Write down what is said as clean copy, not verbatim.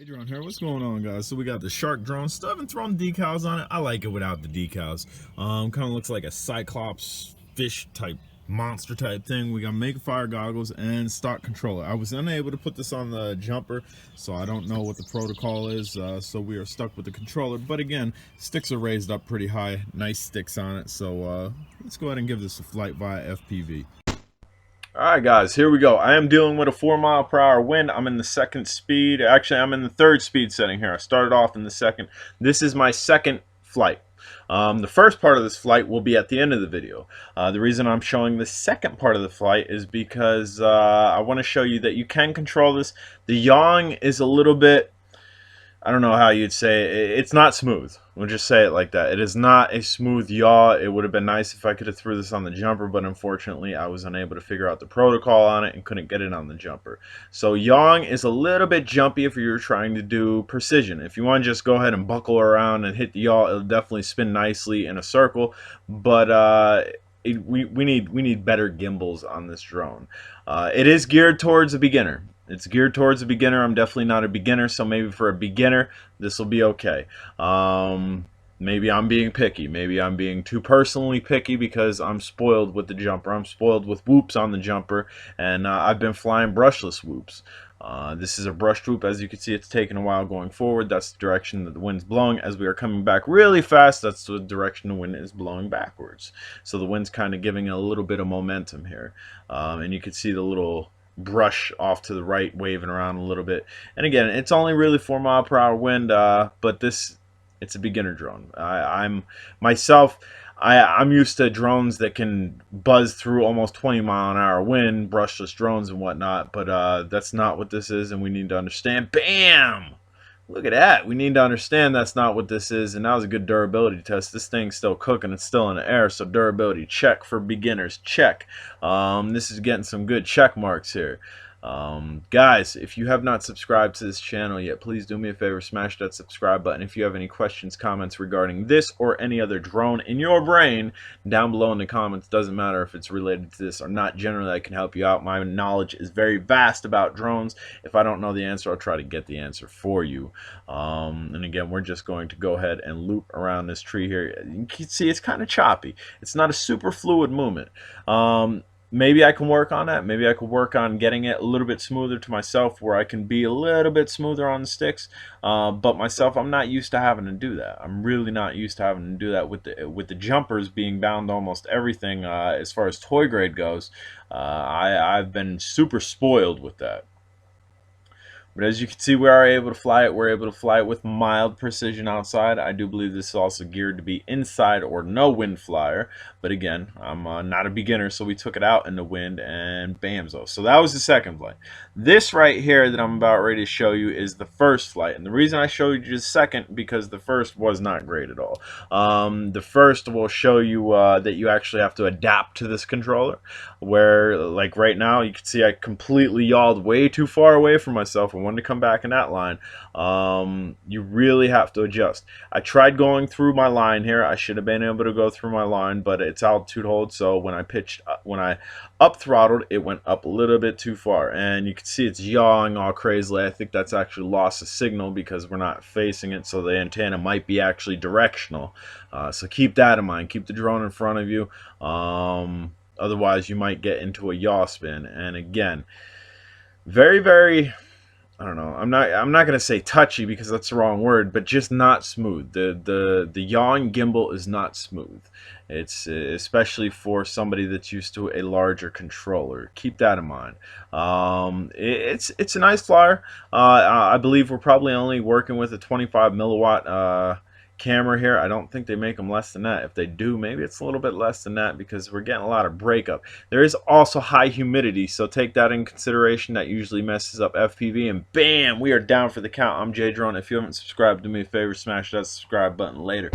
Hey, drone here. What's going on, guys? So we got the shark drone. Still haven't thrown decals on it. I like it without the decals. Kind of looks like a cyclops fish type monster type thing. We got Makerfire goggles and stock controller. I was unable to put this on the jumper, so I don't know what the protocol is. So we are stuck with the controller. But again, sticks are raised up pretty high. Nice sticks on it. So let's go ahead and give this a flight via FPV. Alright guys, here we go. I am dealing with a 4 mile per hour wind. I'm in the second speed. Actually, I'm in the third speed setting here. I started off in the second. This is my second flight. The first part of this flight will be at the end of the video. The reason I'm showing the second part of the flight is because I want to show you that you can control this. The yawing is a little bit, I don't know how you'd say it. It's not smooth. We'll just say it like that. It is not a smooth yaw. It would have been nice if I could have threw this on the jumper, but unfortunately I was unable to figure out the protocol on it and couldn't get it on the jumper. So yawing is a little bit jumpy if you're trying to do precision. If you want to just go ahead and buckle around and hit the yaw, it'll definitely spin nicely in a circle, but we need better gimbals on this drone. It is geared towards a beginner. It's geared towards a beginner. I'm definitely not a beginner, so maybe for a beginner, this will be okay. Maybe I'm being picky. Maybe I'm being too personally picky because I'm spoiled with the jumper. I'm spoiled with whoops on the jumper, and I've been flying brushless whoops. This is a brushed whoop. As you can see, it's taking a while going forward. That's the direction that the wind's blowing. As we are coming back really fast, that's the direction the wind is blowing backwards. So the wind's kind of giving it a little bit of momentum here. And you can see the little brush off to the right waving around a little bit. And again, it's only really 4 mile per hour wind, but it's a beginner drone. I'm used to drones that can buzz through almost 20 mile an hour wind, brushless drones and whatnot, but that's not what this is, and we need to understand. Bam! Look at that. We need to understand that's not what this is, and that was a good durability test. This thing's still cooking. It's still in the air, so durability check for beginners. Check. This is getting some good check marks here. Guys, if you have not subscribed to this channel yet, please do me a favor, smash that subscribe button. If you have any questions, comments regarding this or any other drone in your brain, down below in the comments. Doesn't matter if it's related to this or not. Generally, I can help you out. My knowledge is very vast about drones. If I don't know the answer, I'll try to get the answer for you. And again, we're just going to go ahead and loop around this tree here. You can see it's kind of choppy. It's not a super fluid movement. Maybe I can work on that. Maybe I could work on getting it a little bit smoother to myself, where I can be a little bit smoother on the sticks. But myself, I'm not used to having to do that. I'm really not used to having to do that with the jumpers being bound to almost everything as far as toy grade goes. I've been super spoiled with that. But as you can see, we are able to fly it. We're able to fly it with mild precision outside. I do believe this is also geared to be inside or no wind flyer. But again, I'm not a beginner, so we took it out in the wind and bamzo. So that was the second flight. This right here that I'm about ready to show you is the first flight. And the reason I showed you the second, because the first was not great at all. The first will show you that you actually have to adapt to this controller. Where, like right now, you can see I completely yawed way too far away from myself. Wanted to come back in that line. You really have to adjust. I tried going through my line here. I should have been able to go through my line, but it's altitude hold, so when I up throttled, it went up a little bit too far, and you can see it's yawing all crazily. I think that's actually lost a signal because we're not facing it, so the antenna might be actually directional. So keep that in mind. Keep the drone in front of you. Otherwise you might get into a yaw spin. And again, very, I don't know. I'm not gonna say touchy because that's the wrong word, but just not smooth. The yawing gimbal is not smooth. It's especially for somebody that's used to a larger controller. Keep that in mind. It's a nice flyer. I believe we're probably only working with a 25 milliwatt camera here. I don't think they make them less than that. If they do, maybe it's a little bit less than that because we're getting a lot of breakup. There is also high humidity, so take that in consideration. That usually messes up FPV, and bam, we are down for the count. I'm J Drone. If you haven't subscribed, do me a favor, smash that subscribe button later.